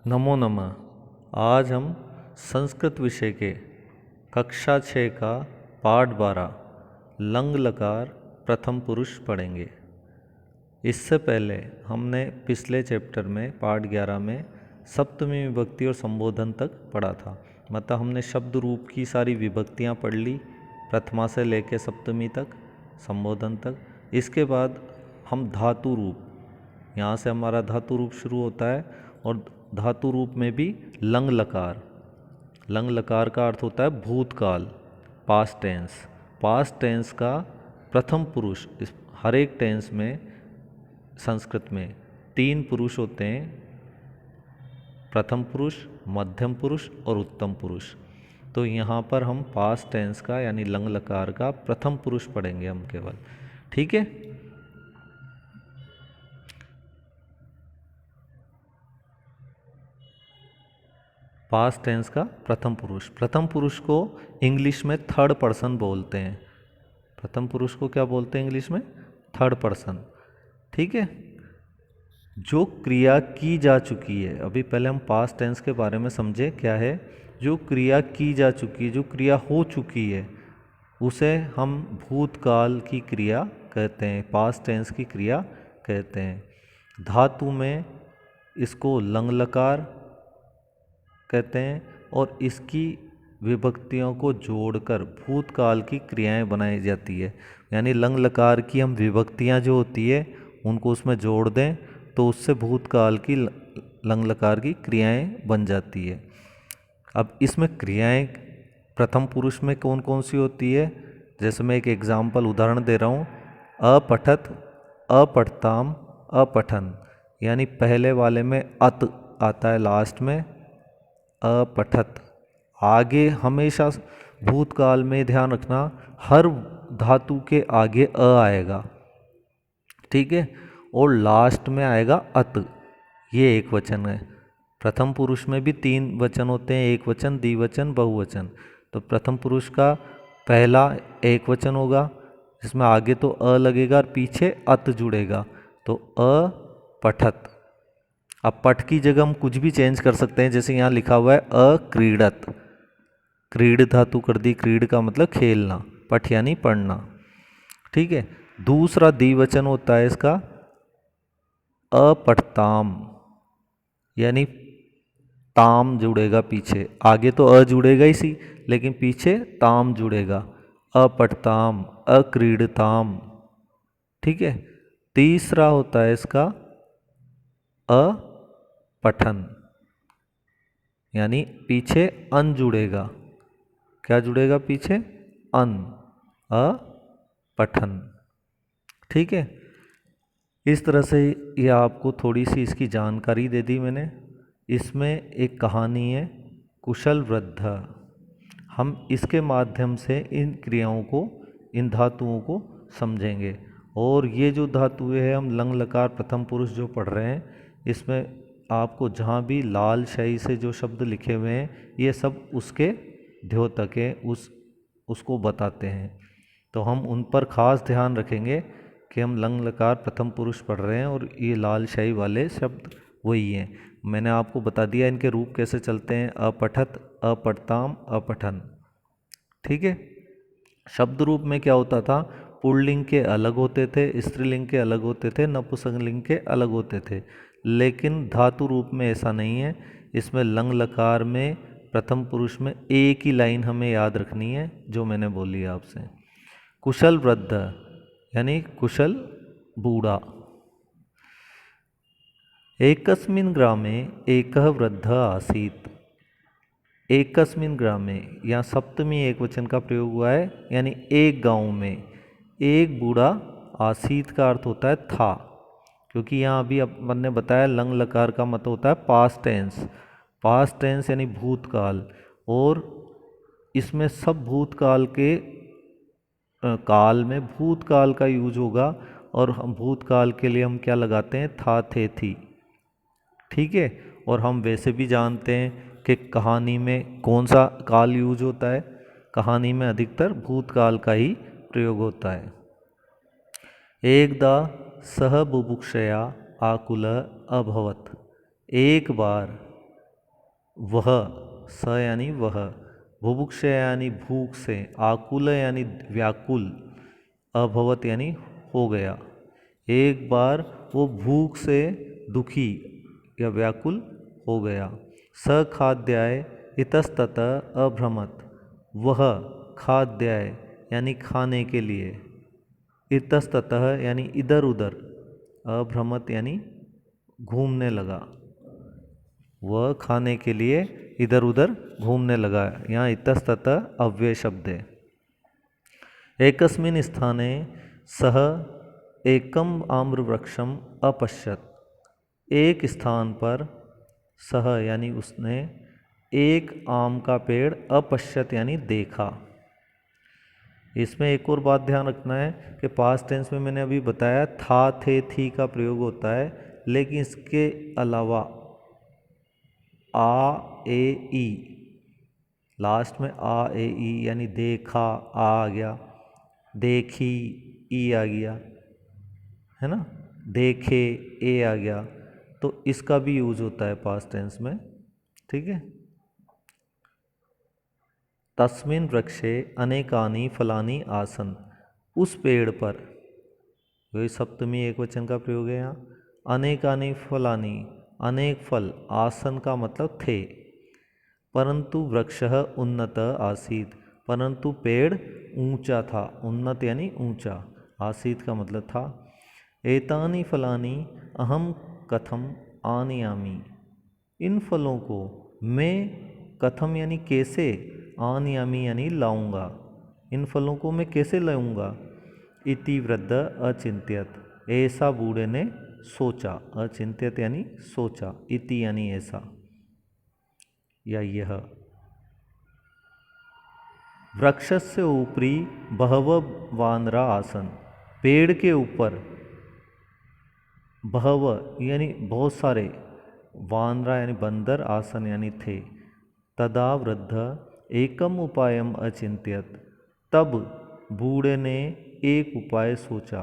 नमो नमः। आज हम संस्कृत विषय के कक्षा 6 का पाठ 12 लंग लकार प्रथम पुरुष पढ़ेंगे। इससे पहले हमने पिछले चैप्टर में पाठ 11 में सप्तमी विभक्ति और संबोधन तक पढ़ा था। मतलब हमने शब्द रूप की सारी विभक्तियाँ पढ़ ली, प्रथमा से लेकर सप्तमी तक, संबोधन तक। इसके बाद हम धातु रूप, यहाँ से हमारा धातु रूप शुरू होता है और धातु रूप में भी लंग लकार। लंग लकार का अर्थ होता है भूतकाल, पास्ट टेंस। पास्ट टेंस का प्रथम पुरुष, इस हर एक टेंस में संस्कृत में 3 पुरुष होते हैं, प्रथम पुरुष, मध्यम पुरुष और उत्तम पुरुष। तो यहाँ पर हम पास्ट टेंस का यानी लंग लकार का प्रथम पुरुष पढ़ेंगे हम केवल। ठीक है। पास्ट टेंस का प्रथम पुरुष। प्रथम पुरुष को इंग्लिश में थर्ड पर्सन बोलते हैं। प्रथम पुरुष को क्या बोलते हैं इंग्लिश में? Third person. ठीक है। जो क्रिया की जा चुकी है, अभी पहले हम पास्ट टेंस के बारे में समझे क्या है। जो क्रिया की जा चुकी है, जो क्रिया हो चुकी है, उसे हम भूतकाल की क्रिया कहते हैं, पास्ट टेंस की क्रिया कहते हैं। धातु में इसको लंग लकार कहते हैं और इसकी विभक्तियों को जोड़कर भूतकाल की क्रियाएं बनाई जाती है। यानी लंग लकार की हम विभक्तियां जो होती है उनको उसमें जोड़ दें तो उससे भूतकाल की लंग लकार की क्रियाएं बन जाती है। अब इसमें क्रियाएं प्रथम पुरुष में कौन कौन सी होती है, जैसे मैं एक एग्जाम्पल उदाहरण दे रहा हूँ। अपठत, अपठताम, अपठन। यानी पहले वाले में अत आता है लास्ट में, अपठत। आगे हमेशा भूतकाल में ध्यान रखना, हर धातु के आगे अ आएगा। ठीक है। और लास्ट में आएगा अत। ये एक वचन है। प्रथम पुरुष में भी 3 वचन होते हैं, एक वचन, द्विवचन, बहुवचन। तो प्रथम पुरुष का पहला एक वचन होगा जिसमें आगे तो अ लगेगा और पीछे अत जुड़ेगा, तो अपठत। अब पठ की जगह हम कुछ भी चेंज कर सकते हैं, जैसे यहाँ लिखा हुआ है अक्रीडत, क्रीड धातु कर दी, क्रीड का मतलब खेलना, पठ यानी पढ़ना। ठीक है। दूसरा द्विवचन होता है इसका अपठताम, यानी ताम जुड़ेगा पीछे, आगे तो अ जुड़ेगा इसी लेकिन पीछे ताम जुड़ेगा, अपठताम, अक्रीडताम। ठीक है। तीसरा होता है इसका अपठन, यानी पीछे अन जुड़ेगा। क्या जुड़ेगा पीछे? अन, अपठन। ठीक है। इस तरह से ये आपको थोड़ी सी इसकी जानकारी दे दी मैंने। इसमें एक कहानी है कुशल वृद्ध। हम इसके माध्यम से इन क्रियाओं को, इन धातुओं को समझेंगे। और ये जो धातुएं हैं, हम लंग लकार प्रथम पुरुष जो पढ़ रहे हैं, इसमें आपको जहाँ भी लाल शाही से जो शब्द लिखे हुए हैं, ये सब उसके द्योतक है, उसको बताते हैं। तो हम उन पर खास ध्यान रखेंगे कि हम लंग लकार प्रथम पुरुष पढ़ रहे हैं और ये लाल शाही वाले शब्द वही हैं। मैंने आपको बता दिया इनके रूप कैसे चलते हैं, अपठत, अपठताम, अपठन। ठीक है। शब्द रूप में क्या होता था, पुल्लिंग के अलग होते थे, स्त्रीलिंग के अलग होते थे, नपुंसकलिंग के अलग होते थे। लेकिन धातु रूप में ऐसा नहीं है। इसमें लंग लकार में प्रथम पुरुष में एक ही लाइन हमें याद रखनी है जो मैंने बोली आपसे। कुशल वृद्ध यानी कुशल बूढ़ा। एकस्मिन् ग्रामे एकः वृद्धः आसीत्। एकस्मिन् ग्रामे, यहाँ सप्तमी एक वचन का प्रयोग हुआ है, यानी एक गांव में एक बूढ़ा। आसीत का अर्थ होता है था, क्योंकि यहाँ अभी अपन ने बताया लंग लकार का मतलब होता है पास्ट टेंस। पास्ट टेंस यानी भूतकाल, और इसमें सब भूतकाल के काल में भूतकाल का यूज होगा। और हम भूतकाल के लिए हम क्या लगाते हैं? था, थे, थी। ठीक है। और हम वैसे भी जानते हैं कि कहानी में कौन सा काल यूज होता है, कहानी में अधिकतर भूतकाल का ही प्रयोग होता है। एकदा सह बुभुक्षया आकुल अभवत। एक बार वह, स यानी वह, बुभुक्ष यानी भूख से, आकुल यानी व्याकुल, अभवत यानी हो गया। एक बार वो भूख से दुखी या व्याकुल हो गया। स खाद्याय इतस्ततः अभ्रमत, वह खाद्याय यानी खाने के लिए, इतस्ततः यानी इधर उधर, अभ्रमत यानी घूमने लगा, वह खाने के लिए इधर उधर घूमने लगा। यहाँ इतस्ततः अव्यय शब्द है। एकस्मिन् स्थाने सह एकम आम्रवृक्षम अपश्यत, एक स्थान पर सह यानी उसने एक आम का पेड़ अपश्यत यानी देखा। इसमें एक और बात ध्यान रखना है कि पास्ट टेंस में मैंने अभी बताया था, थे, थी का प्रयोग होता है, लेकिन इसके अलावा आ ए ई, लास्ट में आ ए ई यानी देखा आ गया, देखी ई आ गया, है ना, देखे ए आ गया, तो इसका भी यूज होता है पास्ट टेंस में। ठीक है। तस्मिन् वृक्षे अनेकानि फलानि आसन, उस पेड़ पर, वही सप्तमी एक वचन का प्रयोग है यहाँ। अनेकानि फलानि, अनेक फल, आसन का मतलब थे, परंतु वृक्षः उन्नत आसीत, परंतु पेड़ ऊंचा था, उन्नत यानी ऊंचा, आसीत का मतलब था। एतानि फलानि अहम कथम आनयामि, इन फलों को मैं कथम यानी कैसे, आनयामि यानी लाऊंगा, इन फलों को मैं कैसे लाऊंगा। इति वृद्ध अचिंत्यत, ऐसा बूढ़े ने सोचा, अचिंत्यत यानी सोचा, इति यानी ऐसा या यह। वृक्ष से ऊपरी बहव वानरा आसन, पेड़ के ऊपर बहव यानी बहुत सारे, वानरा यानी बंदर, आसन यानी थे। तदा वृद्ध एकम उपायम अचिंत्यत, तब बूढ़े ने एक उपाय सोचा।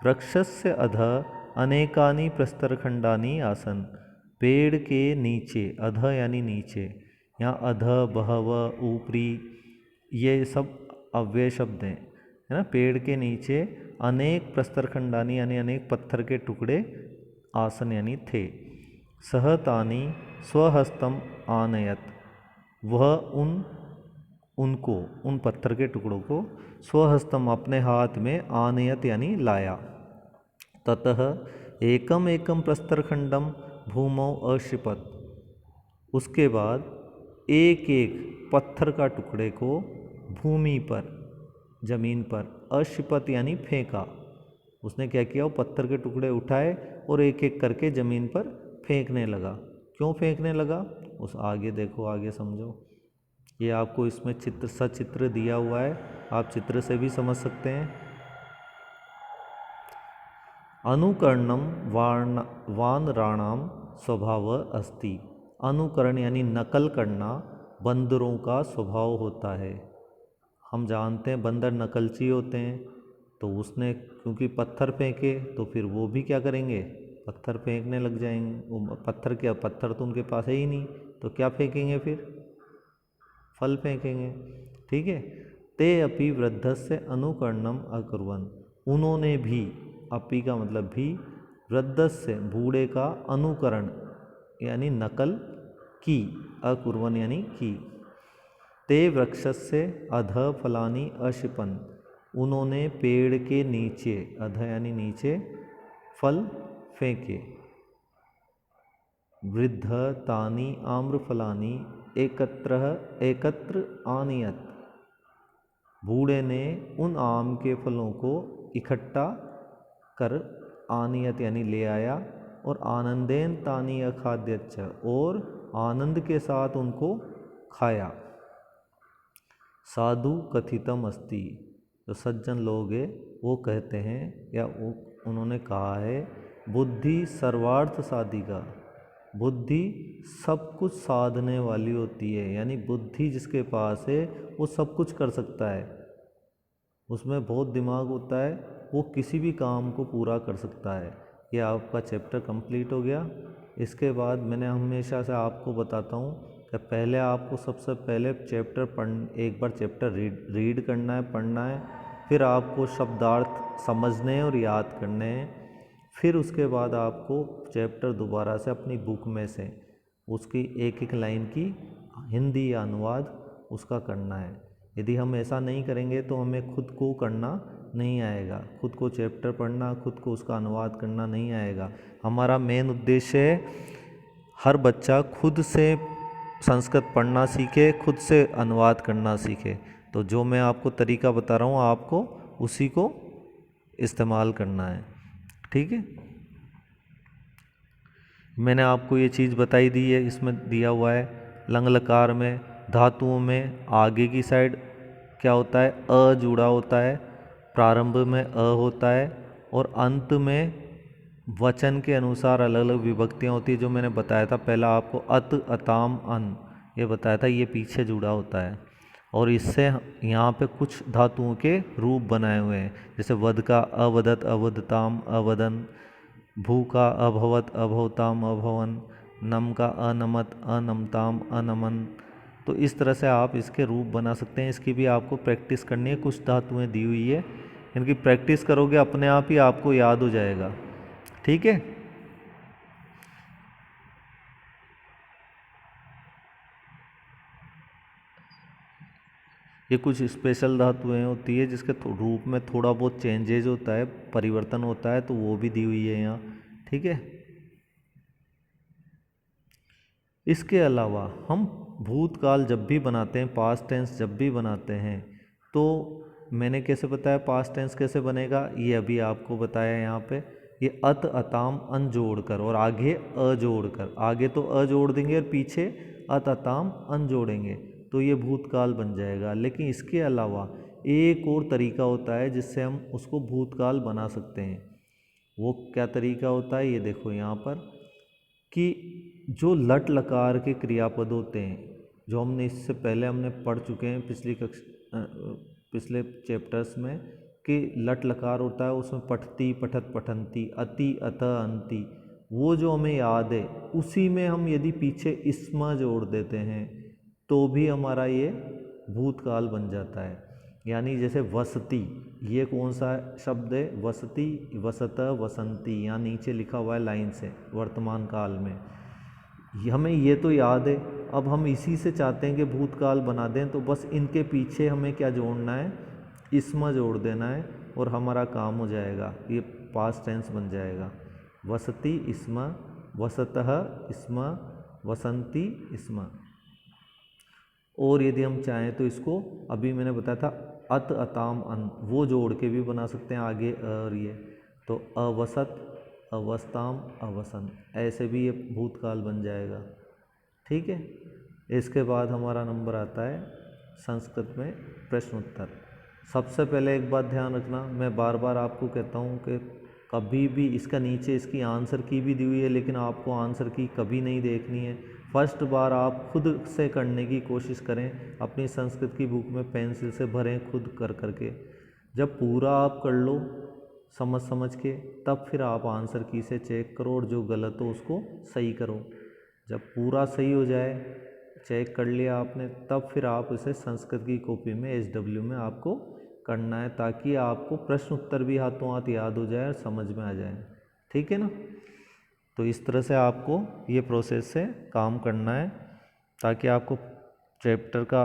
वृक्षस्य अधः अनेकानि प्रस्तरखंडानि आसन, पेड़ के नीचे, अधः यानी नीचे, यहाँ अधः बहव ऊपरी ये सब अव्यय शब्द हैं, है ना। पेड़ के नीचे अनेक प्रस्तरखंडानी यानी अनेक पत्थर के टुकड़े, आसन यानी थे। सहतानी स्वहस्तम आनयत, वह उनको उन पत्थर के टुकड़ों को स्वहस्तम अपने हाथ में, आनयत यानी लाया। ततः एकम एकम प्रस्तरखंडम भूमौ अक्षिपत, उसके बाद एक एक पत्थर का टुकड़े को भूमि पर, जमीन पर, अक्षिपत यानी फेंका। उसने क्या किया, वो पत्थर के टुकड़े उठाए और एक एक करके जमीन पर फेंकने लगा। क्यों फेंकने लगा, उस आगे देखो, आगे समझो। ये आपको इसमें चित्र, सचित्र दिया हुआ है, आप चित्र से भी समझ सकते हैं। अनुकरणम वानराणाम स्वभाव अस्ति, अनुकरण यानी नकल करना बंदरों का स्वभाव होता है। हम जानते हैं बंदर नकलची होते हैं, तो उसने क्योंकि पत्थर फेंके तो फिर वो भी क्या करेंगे, पत्थर फेंकने लग जाएंगे। वो पत्थर क्या, पत्थर तो उनके पास है ही नहीं, तो क्या फेंकेंगे फिर, फल फेंकेंगे। ठीक है। ते अपि वृद्धस्य अनुकरणम अकुर्वन्, उन्होंने भी, अपि का मतलब भी, वृद्धस्य बूढ़े का अनुकरण यानी नकल की, अकुर्वन् यानी की। ते वृक्षस्य अधः फलानि अक्षिपन्, उन्होंने पेड़ के नीचे, अधः यानी नीचे, फल फेंके। वृद्ध तानि आम्रफलानि एकत्र आनयत, बूढ़े ने उन आम के फलों को इकट्ठा कर, आनियत यानी ले आया, और आनंदेन तानि अखाद्यच्च, और आनंद के साथ उनको खाया। साधु कथितम अस्ति, जो सज्जन लोग हैं वो कहते हैं, या वो उन्होंने कहा है, बुद्धि सर्वार्थ साधिका, बुद्धि सब कुछ साधने वाली होती है, यानी बुद्धि जिसके पास है वो सब कुछ कर सकता है, उसमें बहुत दिमाग होता है, वो किसी भी काम को पूरा कर सकता है। ये आपका चैप्टर कंप्लीट हो गया। इसके बाद मैंने हमेशा से आपको बताता हूँ कि पहले आपको सबसे पहले एक बार चैप्टर रीड करना है, पढ़ना है, फिर आपको शब्दार्थ समझने हैं और याद करने हैं, फिर उसके बाद आपको चैप्टर दोबारा से अपनी बुक में से उसकी एक एक लाइन की हिंदी या अनुवाद उसका करना है। यदि हम ऐसा नहीं करेंगे तो हमें खुद को करना नहीं आएगा, खुद को चैप्टर पढ़ना, खुद को उसका अनुवाद करना नहीं आएगा। हमारा मेन उद्देश्य है हर बच्चा खुद से संस्कृत पढ़ना सीखे, खुद से अनुवाद करना सीखे। तो जो मैं आपको तरीका बता रहा हूँ आपको उसी को इस्तेमाल करना है, ठीक है। मैंने आपको ये चीज़ बताई दी है, इसमें दिया हुआ है लंग लकार में धातुओं में आगे की साइड क्या होता है, अ जुड़ा होता है, प्रारंभ में अ होता है और अंत में वचन के अनुसार अलग अलग विभक्तियाँ होती है। जो मैंने बताया था पहला आपको अत, अताम, अन, ये बताया था, ये पीछे जुड़ा होता है। और इससे यहाँ पे कुछ धातुओं के रूप बनाए हुए हैं, जैसे वद का अवदत, अवदताम, अवदन, भू का अभवत, अभवताम, अभवन, नम का अनमत, अनमताम, अनमन। तो इस तरह से आप इसके रूप बना सकते हैं। इसकी भी आपको प्रैक्टिस करनी है, कुछ धातुएं दी हुई है, इनकी प्रैक्टिस करोगे अपने आप ही आपको याद हो जाएगा, ठीक है। ये कुछ स्पेशल धातुएं होती है जिसके रूप में थोड़ा बहुत चेंजेज होता है, परिवर्तन होता है, तो वो भी दी हुई है यहाँ, ठीक है। इसके अलावा हम भूतकाल जब भी बनाते हैं, पास्ट टेंस जब भी बनाते हैं, तो मैंने कैसे बताया पास्ट टेंस कैसे बनेगा, ये अभी आपको बताया यहाँ पे। ये अत, अताम, अन जोड़कर और आगे अ जोड़कर, आगे तो अ जोड़ देंगे और पीछे अत, अताम, अन जोड़ेंगे, तो ये भूतकाल बन जाएगा। लेकिन इसके अलावा एक और तरीका होता है जिससे हम उसको भूतकाल बना सकते हैं। वो क्या तरीका होता है, ये देखो यहाँ पर, कि जो लट लकार के क्रियापद होते हैं, जो हमने इससे पहले हमने पढ़ चुके हैं पिछले चैप्टर्स में, कि लट लकार होता है उसमें पठती, पठत, पठंती, अति, अतः, अंति, वो जो हमें याद है उसी में हम यदि पीछे इस्मा जोड़ देते हैं तो भी हमारा ये भूतकाल बन जाता है। यानी जैसे वसती, ये कौन सा शब्द है, वसती, वसत, वसंती, यहाँ नीचे लिखा हुआ है लाइन से, वर्तमान काल में। हमें ये तो याद है, अब हम इसी से चाहते हैं कि भूतकाल बना दें, तो बस इनके पीछे हमें क्या जोड़ना है, इस्मा जोड़ देना है और हमारा काम हो जाएगा, ये पास्ट टेंस बन जाएगा। वसती इस्मा, वसतः इस्मा, वसंती इस्मा। और यदि हम चाहें तो इसको अभी मैंने बताया था अत, अताम, अन, वो जोड़ के भी बना सकते हैं आगे और ये, तो अवसत, अवस्थाम, अवसन, ऐसे भी ये भूतकाल बन जाएगा, ठीक है। इसके बाद हमारा नंबर आता है संस्कृत में प्रश्न उत्तर। सबसे पहले एक बात ध्यान रखना, मैं बार बार आपको कहता हूँ कि कभी भी इसका नीचे इसकी आंसर की भी दी हुई है, लेकिन आपको आंसर की कभी नहीं देखनी है। फर्स्ट बार आप खुद से करने की कोशिश करें, अपनी संस्कृत की बुक में पेंसिल से भरें खुद कर करके। जब पूरा आप कर लो समझ समझ के, तब फिर आप आंसर की से चेक करो और जो गलत हो उसको सही करो। जब पूरा सही हो जाए, चेक कर लिया आपने, तब फिर आप इसे संस्कृत की कॉपी में SW में आपको करना है, ताकि आपको प्रश्न उत्तर भी हाथों हाथ याद हो जाए और समझ में आ जाए, ठीक है ना। तो इस तरह से आपको ये प्रोसेस से काम करना है, ताकि आपको चैप्टर का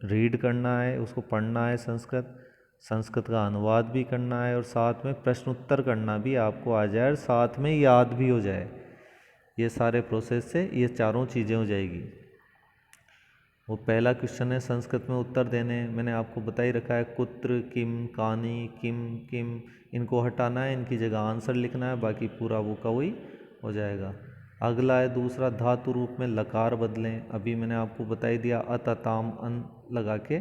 रीड करना है, उसको पढ़ना है, संस्कृत का अनुवाद भी करना है और साथ में प्रश्न उत्तर करना भी आपको आ जाए और साथ में याद भी हो जाए। ये सारे प्रोसेस से ये चारों चीज़ें हो जाएगी। वो पहला क्वेश्चन है संस्कृत में उत्तर देने, मैंने आपको बता ही रखा है, कुत्र, किम, कानी, किम, किम, इनको हटाना है, इनकी जगह आंसर लिखना है, बाकी पूरा वो का वही हो जाएगा। अगला है दूसरा, धातु रूप में लकार बदलें। अभी मैंने आपको बता ही दिया, अत, अताम, अन लगा के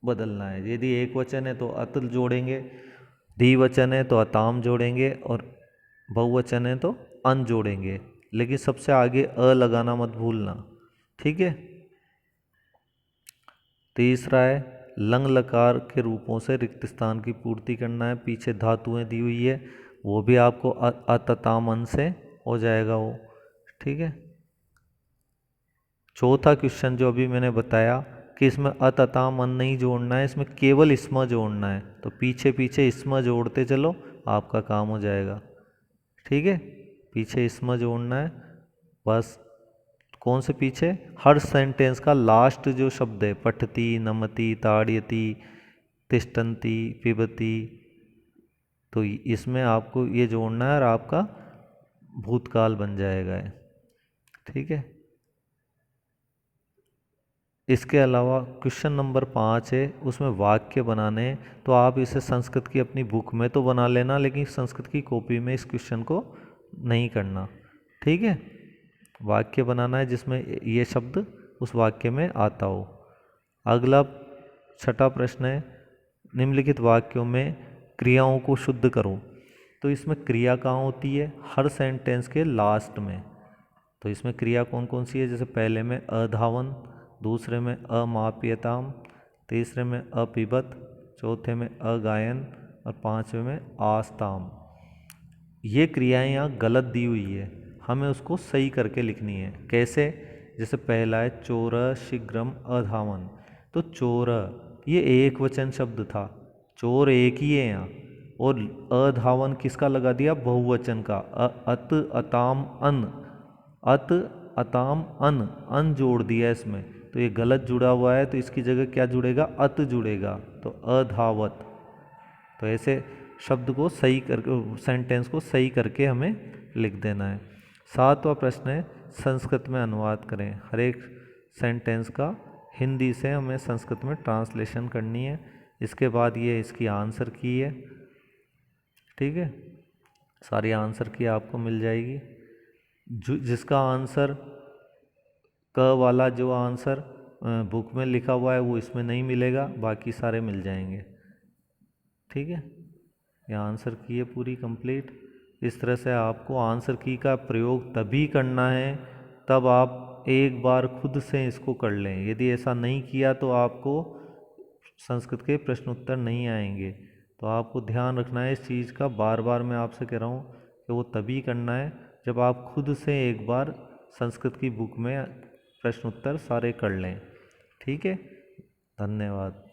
बदलना है। यदि एक वचन है तो अत जोड़ेंगे, द्विवचन है तो अताम जोड़ेंगे और बहुवचन है तो अन जोड़ेंगे, लेकिन सबसे आगे अ लगाना मत भूलना, ठीक है। तीसरा है लंग लकार के रूपों से रिक्त स्थान की पूर्ति करना है। पीछे धातुएं दी हुई है, वो भी आपको अत, अताम, अन से हो जाएगा वो, ठीक है। चौथा क्वेश्चन जो अभी मैंने बताया कि इसमें अत अताम अन नहीं जोड़ना है, इसमें केवल इसम जोड़ना है, तो पीछे पीछे इसम जोड़ते चलो, आपका काम हो जाएगा। ठीक है, पीछे इसम जोड़ना है बस। कौन से पीछे? हर सेंटेंस का लास्ट जो शब्द है, पठती, नमति, ताड़यति, तिष्ठन्ति, पिबती, तो इसमें आपको ये जोड़ना है और आपका भूतकाल बन जाएगा ये। ठीक है, इसके अलावा क्वेश्चन नंबर 5 है, उसमें वाक्य बनाने हैं, तो आप इसे संस्कृत की अपनी बुक में तो बना लेना, लेकिन संस्कृत की कॉपी में इस क्वेश्चन को नहीं करना। ठीक है, वाक्य बनाना है जिसमें ये शब्द उस वाक्य में आता हो। अगला छठा प्रश्न है, निम्नलिखित वाक्यों में क्रियाओं को शुद्ध करो। तो इसमें क्रिया कहाँ होती है? हर सेंटेंस के लास्ट में। तो इसमें क्रिया कौन कौन सी है? जैसे पहले में अधावन, दूसरे में अमाप्यताम, तीसरे में अपिबत, चौथे में अगायन और पांचवे में आस्ताम। ये क्रियाएं यहाँ गलत दी हुई है, हमें उसको सही करके लिखनी है। कैसे? जैसे पहला है चोर शीघ्रम अधावन, तो चोर ये एक वचन शब्द था, चोर एक ही है यहाँ, और अधावन किसका लगा दिया? बहुवचन का। अत अताम अन, अत अताम अन, अन जोड़ दिया इसमें, तो ये गलत जुड़ा हुआ है, तो इसकी जगह क्या जुड़ेगा? अत जुड़ेगा, तो अधावत। तो ऐसे शब्द को सही करके, सेंटेंस को सही करके हमें लिख देना है। सातवां प्रश्न है, संस्कृत में अनुवाद करें। हर एक सेंटेंस का हिंदी से हमें संस्कृत में ट्रांसलेशन करनी है। इसके बाद ये इसकी आंसर की है। ठीक है, सारी आंसर की आपको मिल जाएगी। जिसका आंसर क वाला जो आंसर बुक में लिखा हुआ है वो इसमें नहीं मिलेगा, बाकी सारे मिल जाएंगे। ठीक है, ये आंसर की है पूरी कंप्लीट। इस तरह से आपको आंसर की का प्रयोग तभी करना है तब आप एक बार खुद से इसको कर लें। यदि ऐसा नहीं किया तो आपको संस्कृत के प्रश्न उत्तर नहीं आएंगे। तो आपको ध्यान रखना है इस चीज़ का, बार बार मैं आपसे कह रहा हूँ कि वो तभी करना है जब आप खुद से एक बार संस्कृत की बुक में प्रश्न उत्तर सारे कर लें। ठीक है, धन्यवाद।